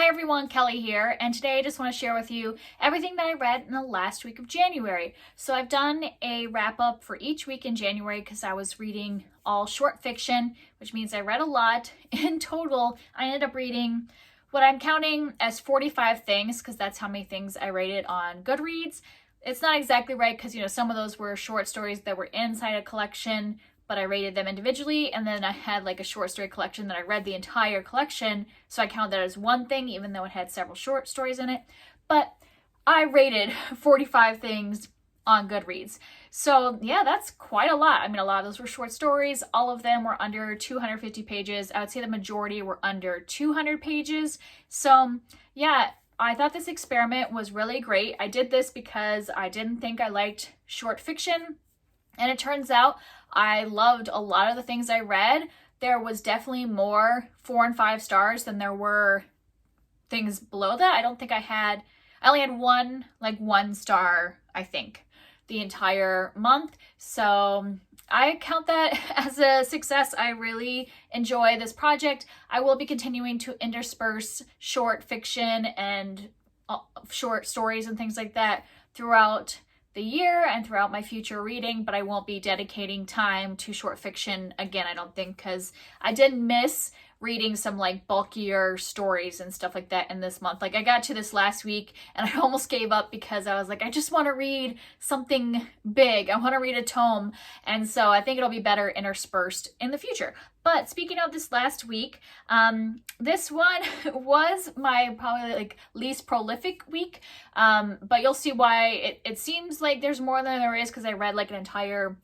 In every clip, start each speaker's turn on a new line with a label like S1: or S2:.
S1: everyone, Kelly here, and today I just want to share with you everything that I read in the last week of January. So I've done a wrap up for each week in January because I was reading all short fiction, which means I read a lot. In total, I ended up reading what I'm counting as 45 things because that's how many things I rated on Goodreads. It's not exactly right because, some of those were short stories that were inside a collection, but I rated them individually, and then I had like a short story collection that I read the entire collection, so I counted that as one thing, even though it had several short stories in it. But I rated 45 things on Goodreads. So yeah, that's quite a lot. I mean, a lot of those were short stories. All of them were under 250 pages. I would say the majority were under 200 pages. So yeah, I thought this experiment was really great. I did this because I didn't think I liked short fiction, and it turns out I loved a lot of the things I read. There was definitely more 4 and 5 stars than there were things below that. I only had one star, I think, the entire month. So I count that as a success. I really enjoy this project. I will be continuing to intersperse short fiction and short stories and things like that throughout the year and throughout my future reading, but I won't be dedicating time to short fiction again, I don't think, because I did miss reading some like bulkier stories and stuff like that in this month. Like I got to this last week and I almost gave up because I was like, I just want to read something big. I want to read a tome. And so I think it'll be better interspersed in the future. But speaking of this last week, this one was my probably like least prolific week. But you'll see why it seems like there's more than there is because I read like an entire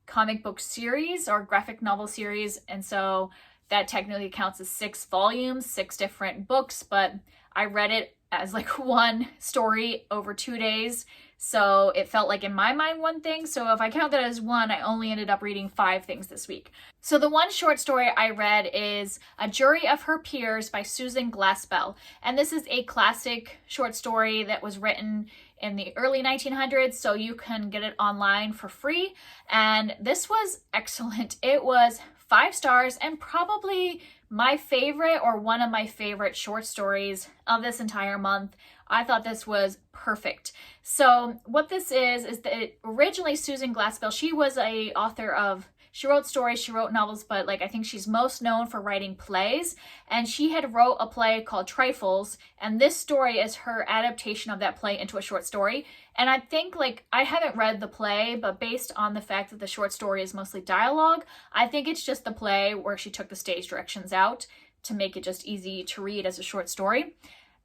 S1: comic book series or graphic novel series. And so that technically counts as 6 volumes, 6 different books, but I read it as like one story over 2 days. So it felt like in my mind one thing. So if I count that as one, I only ended up reading 5 things this week. So the one short story I read is A Jury of Her Peers by Susan Glaspell. And this is a classic short story that was written in the early 1900s, so you can get it online for free. And this was excellent. It was 5 stars and probably my favorite or one of my favorite short stories of this entire month. I thought this was perfect. So what this is that originally Susan Glaspell, she was a author of, she wrote stories, she wrote novels, but like I think she's most known for writing plays. And she had wrote a play called Trifles, and this story is her adaptation of that play into a short story. And I think like, I haven't read the play, but based on the fact that the short story is mostly dialogue, I think it's just the play where she took the stage directions out to make it just easy to read as a short story.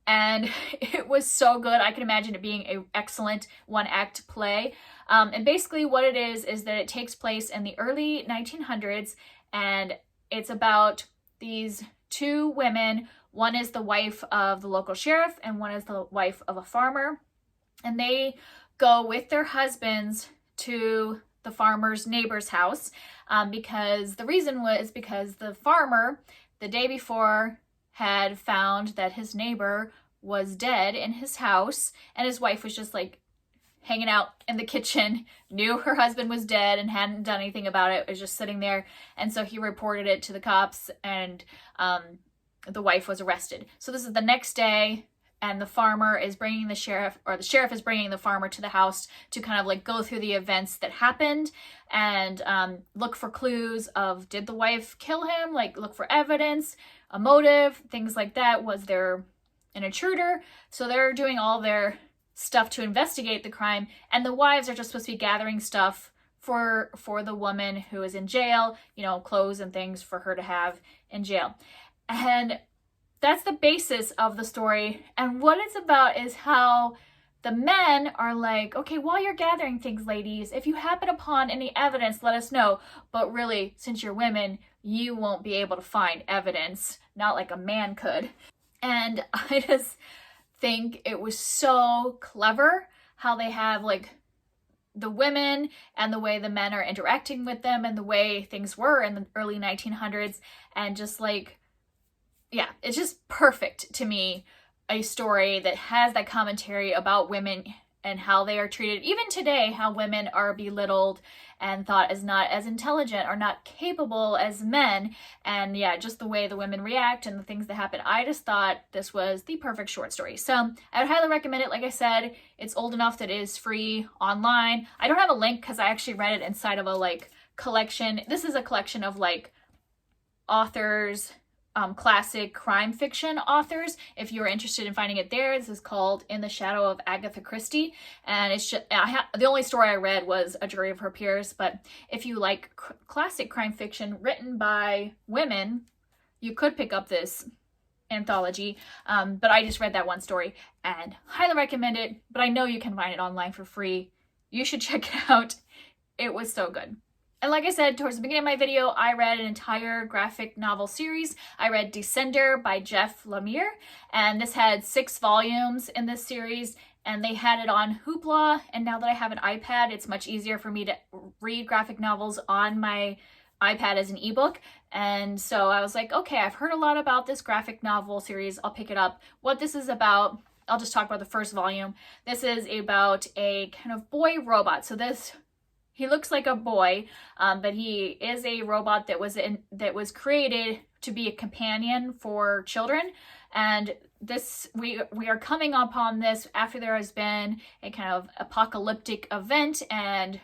S1: And it was so good. I can imagine it being an excellent one-act play. And basically what it is that it takes place in the early 1900s, and it's about these 2 women. One is the wife of the local sheriff, and one is the wife of a farmer. And they go with their husbands to the farmer's neighbor's house because the reason was because the farmer, the day before, had found that his neighbor was dead in his house, and his wife was just like hanging out in the kitchen, knew her husband was dead and hadn't done anything about it, was just sitting there. And so he reported it to the cops, and the wife was arrested. So this is the next day, and the farmer is bringing the sheriff, or the sheriff is bringing the farmer to the house to kind of like go through the events that happened and look for clues of, did the wife kill him? Like look for evidence, a motive, things like that. Was there an intruder? So they're doing all their stuff to investigate the crime, and the wives are just supposed to be gathering stuff for the woman who is in jail, clothes and things for her to have in jail. And that's the basis of the story. And what it's about is how the men are like, okay, while you're gathering things, ladies, if you happen upon any evidence, let us know. But really, since you're women, you won't be able to find evidence, not like a man could. And I just think it was so clever how they have like the women and the way the men are interacting with them and the way things were in the early 1900s. And just like, yeah, it's just perfect to me, a story that has that commentary about women and how they are treated. Even today, how women are belittled and thought as not as intelligent or not capable as men. And yeah, just the way the women react and the things that happen. I just thought this was the perfect short story. So I would highly recommend it. Like I said, it's old enough that it is free online. I don't have a link because I actually read it inside of a like collection. This is a collection of like authors, classic crime fiction authors. If you're interested in finding it there, this is called In the Shadow of Agatha Christie. And it's just, the only story I read was A Jury of Her Peers. But if you like classic crime fiction written by women, you could pick up this anthology. But I just read that one story and highly recommend it. But I know you can find it online for free. You should check it out. It was so good. And like I said, towards the beginning of my video, I read an entire graphic novel series. I read Descender by Lemire, and this had 6 volumes in this series, and they had it on Hoopla. And now that I have an iPad, it's much easier for me to read graphic novels on my iPad as an ebook. And so I was like, okay, I've heard a lot about this graphic novel series. I'll pick it up. What this is about, I'll just talk about the first volume. This is about a kind of boy robot. So he looks like a boy, but he is a robot that was created to be a companion for children. And this we are coming upon this after there has been a kind of apocalyptic event and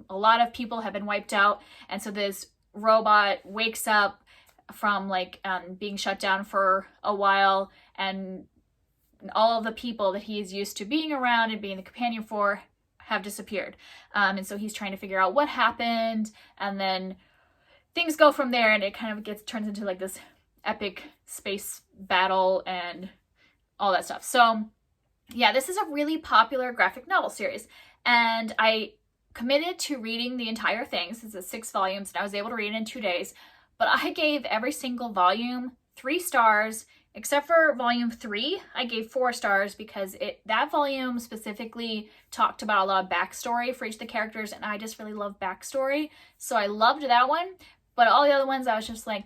S1: a lot of people have been wiped out. And so this robot wakes up from like being shut down for a while, and all of the people that he is used to being around and being the companion for have disappeared. And so he's trying to figure out what happened, and then things go from there, and it kind of turns into like this epic space battle and all that stuff. So yeah, this is a really popular graphic novel series, and I committed to reading the entire thing since it's 6 volumes, and I was able to read it in 2 days. But I gave every single volume 3 stars, except for volume 3, I gave 4 stars because that volume specifically talked about a lot of backstory for each of the characters, and I just really love backstory. So I loved that one, but all the other ones I was just like,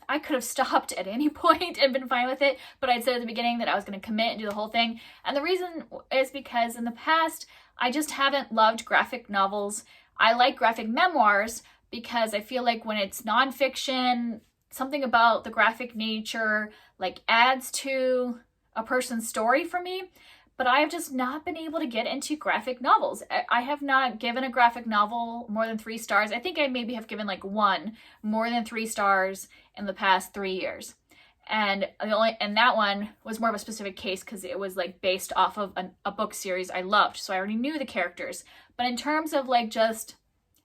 S1: I could have stopped at any point and been fine with it, but I'd said at the beginning that I was going to commit and do the whole thing. And the reason is because in the past, I just haven't loved graphic novels. I like graphic memoirs because I feel like when it's nonfiction, something about the graphic nature like adds to a person's story for me, but I have just not been able to get into graphic novels. I have not given a graphic novel more than 3 stars. I think I maybe have given like 1 more than 3 stars in the past 3 years. And that one was more of a specific case because it was like based off of a book series I loved. So I already knew the characters. But in terms of like just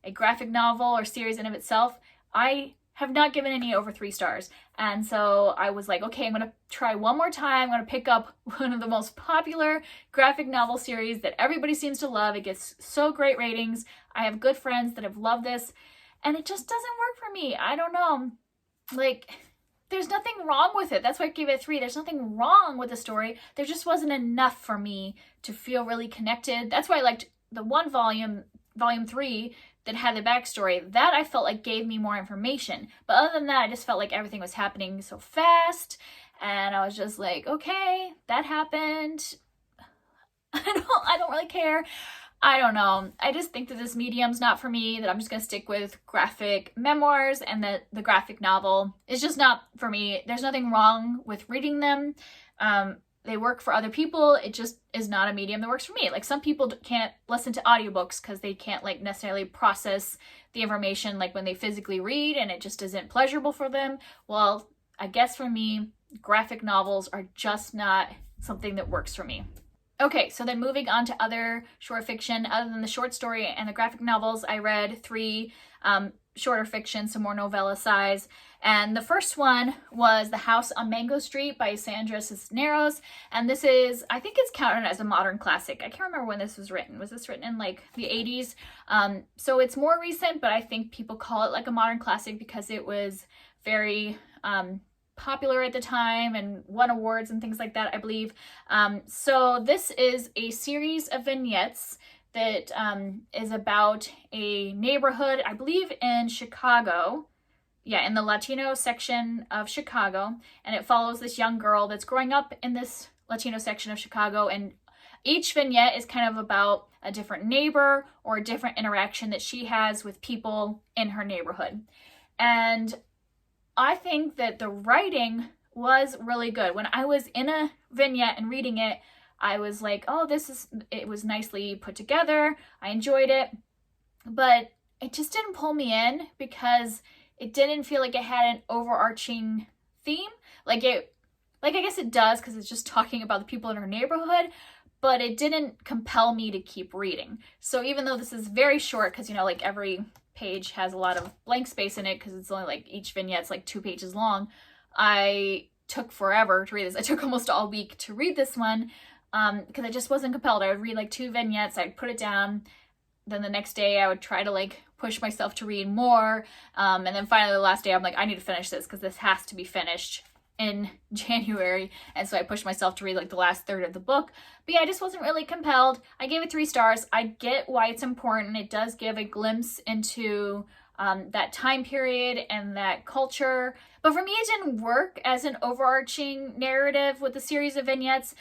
S1: a graphic novel or series in of itself, I have not given any over 3 stars. And so I was like, okay, I'm going to try one more time. I'm going to pick up one of the most popular graphic novel series that everybody seems to love. It gets so great ratings. I have good friends that have loved this, and it just doesn't work for me. I don't know. Like, there's nothing wrong with it. That's why I gave it 3. There's nothing wrong with the story. There just wasn't enough for me to feel really connected. That's why I liked the one volume 3, that had the backstory. That I felt like gave me more information. But other than that, I just felt like everything was happening so fast. And I was just like, okay, that happened. I don't really care. I don't know. I just think that this medium's not for me, that I'm just going to stick with graphic memoirs, and that the graphic novel is just not for me. There's nothing wrong with reading them. They work for other people. It just is not a medium that works for me. Like, some people can't listen to audiobooks because they can't like necessarily process the information like when they physically read, and it just isn't pleasurable for them. Well, I guess for me, graphic novels are just not something that works for me. Okay, so then moving on to other short fiction. Other than the short story and the graphic novels, I read 3 shorter fiction, some more novella size. And the first one was The House on Mango Street by Sandra Cisneros. And this is, I think it's counted as a modern classic. I can't remember when this was written. Was this written in like the 80s? So it's more recent, but I think people call it like a modern classic because it was very popular at the time and won awards and things like that, I believe. So this is a series of vignettes that is about a neighborhood, I believe in Chicago. Yeah, in the Latino section of Chicago. And it follows this young girl that's growing up in this Latino section of Chicago. And Each vignette is kind of about a different neighbor or a different interaction that she has with people in her neighborhood. And I think that the writing was really good. When I was in a vignette and reading it, I was like, oh, it was nicely put together. I enjoyed it, but it just didn't pull me in because it didn't feel like it had an overarching theme. Like I guess it does because it's just talking about the people in her neighborhood, but it didn't compel me to keep reading. So even though this is very short, because, like every page has a lot of blank space in it because it's only like each vignette's like 2 pages long, I took forever to read this. I took almost all week to read this one because I just wasn't compelled. I would read like 2 vignettes, I'd put it down, then the next day I would try to like push myself to read more, and then finally the last day I'm like, I need to finish this because this has to be finished in January, and so I pushed myself to read like the last third of the book. But yeah, I just wasn't really compelled. I gave it 3 stars. I get why it's important. It does give a glimpse into that time period and that culture, but for me it didn't work as an overarching narrative with a series of vignettes.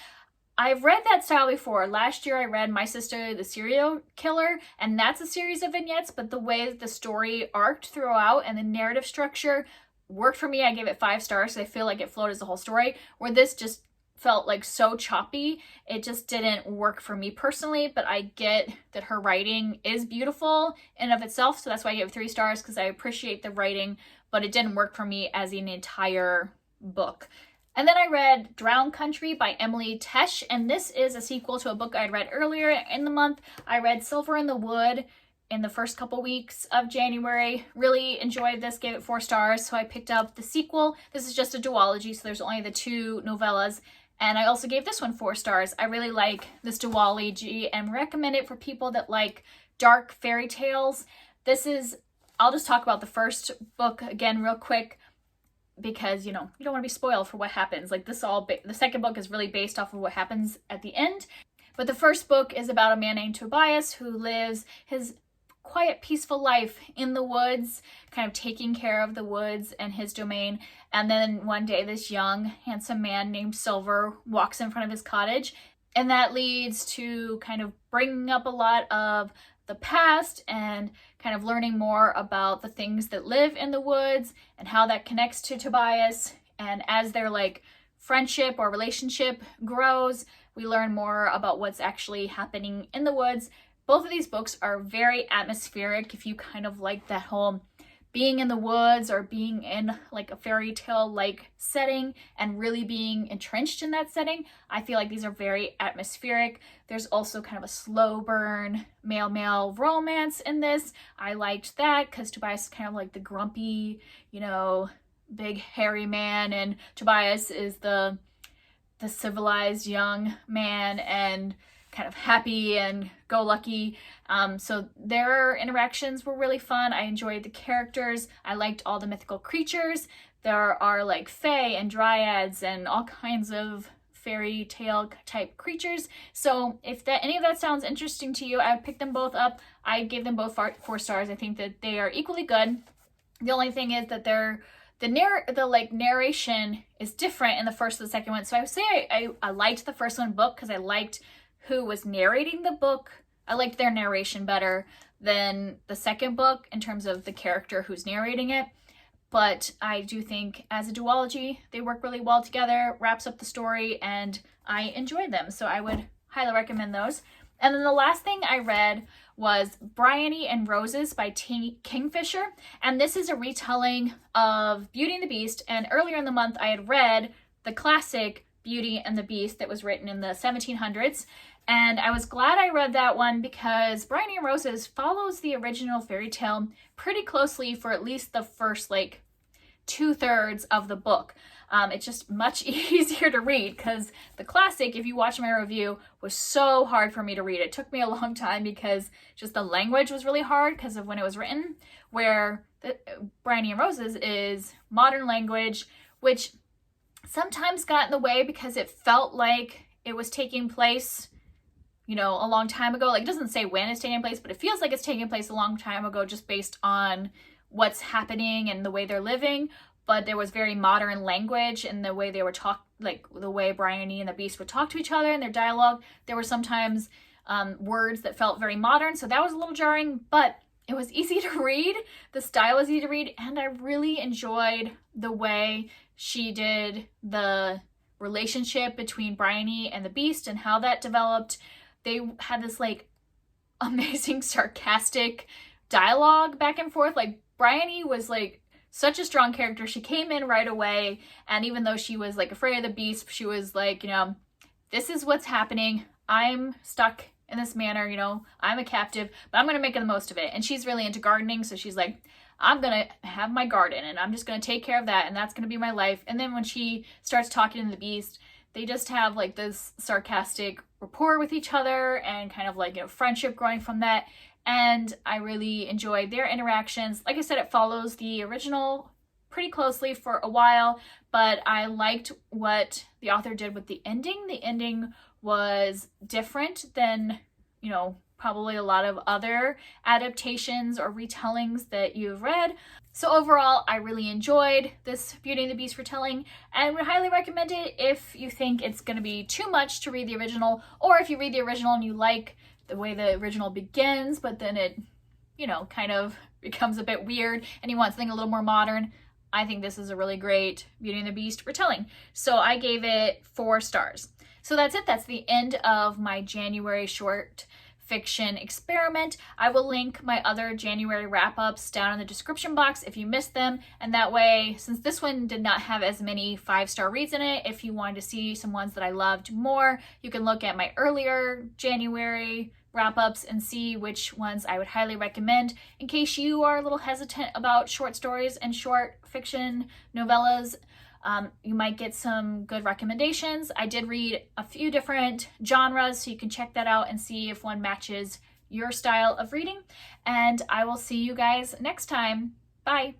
S1: I've read that style before. Last year I read My Sister the Serial Killer, and that's a series of vignettes, but the way the story arced throughout and the narrative structure worked for me. I gave it 5 stars, so I feel like it flowed as the whole story, where this just felt like so choppy. It just didn't work for me personally, but I get that her writing is beautiful in and of itself, so that's why I gave it 3 stars, because I appreciate the writing, but it didn't work for me as an entire book. And then I read Drowned Country by Emily Tesh, and this is a sequel to a book I'd read earlier in the month. I read Silver in the Wood in the first couple weeks of January. Really enjoyed this, gave it 4 stars, so I picked up the sequel. This is just a duology, so there's only the 2 novellas, and I also gave this one 4 stars. I really like this duology and recommend it for people that like dark fairy tales. I'll just talk about the first book again real quick, because you don't want to be spoiled for what happens. Like the second book is really based off of what happens at the end, but the first book is about a man named Tobias who lives his quiet, peaceful life in the woods, kind of taking care of the woods and his domain. And then one day this young, handsome man named Silver walks in front of his cottage, and that leads to kind of bringing up a lot of the past and kind of learning more about the things that live in the woods and how that connects to Tobias. And as their like friendship or relationship grows, we learn more about what's actually happening in the woods. Both of these books are very atmospheric. If you kind of like that whole being in the woods or being in like a fairy tale like setting and really being entrenched in that setting, I feel like these are very atmospheric. There's also kind of a slow burn male romance in this. I liked that because Tobias is kind of like the grumpy, big hairy man, and Tobias is the civilized young man and kind of happy and go lucky. So their interactions were really fun. I enjoyed the characters. I liked all the mythical creatures. There are like fae and dryads and all kinds of fairy tale type creatures. So if any of that sounds interesting to you, I would pick them both up. I gave them both 4 stars. I think that they are equally good. The only thing is that the narration is different in the first and the second one. So I would say I liked the first one book because I liked who was narrating the book. I liked their narration better than the second book in terms of the character who's narrating it. But I do think as a duology, they work really well together, wraps up the story, and I enjoyed them. So I would highly recommend those. And then the last thing I read was Bryony and Roses by Kingfisher. And this is a retelling of Beauty and the Beast. And earlier in the month, I had read the classic Beauty and the Beast that was written in the 1700s. And I was glad I read that one because Bryony and Roses follows the original fairy tale pretty closely for at least the first 2/3 of the book. It's just much easier to read because the classic, if you watch my review, was so hard for me to read. It took me a long time because just the language was really hard because of when it was written, where Bryony and Roses is modern language, which sometimes got in the way because it felt like it was taking place a long time ago. Like, it doesn't say when it's taking place, but it feels like it's taking place a long time ago just based on what's happening and the way they're living. But there was very modern language in the way they were like the way Bryony and the Beast would talk to each other in their dialogue. There were sometimes words that felt very modern, so that was a little jarring, but it was easy to read. The style was easy to read, and I really enjoyed the way she did the relationship between Bryony and the Beast and how that developed. They had this like amazing sarcastic dialogue back and forth. Like Bryony was like such a strong character. She came in right away, and even though she was like afraid of the Beast, she was like, you know, this is what's happening. I'm stuck in this manner, you know, I'm a captive, but I'm going to make the most of it. And she's really into gardening, so she's like, I'm going to have my garden and I'm just going to take care of that, and that's going to be my life. And then when she starts talking to the Beast, they just have like this sarcastic rapport with each other and kind of like, you know, friendship growing from that. And I really enjoyed their interactions. Like I said, it follows the original pretty closely for a while, but I liked what the author did with the ending. The ending was different than, you know, probably a lot of other adaptations or retellings that you've read. So overall, I really enjoyed this Beauty and the Beast retelling and would highly recommend it if you think it's going to be too much to read the original, or if you read the original and you like the way the original begins, but then it, you know, kind of becomes a bit weird and you want something a little more modern. I think this is a really great Beauty and the Beast retelling. So I gave it 4 stars. So that's it. That's the end of my January short fiction experiment. I will link my other January wrap-ups down in the description box if you missed them. And that way, since this one did not have as many 5-star reads in it, if you wanted to see some ones that I loved more, you can look at my earlier January wrap-ups and see which ones I would highly recommend in case you are a little hesitant about short stories and short fiction novellas. You might get some good recommendations. I did read a few different genres, so you can check that out and see if one matches your style of reading. And I will see you guys next time. Bye.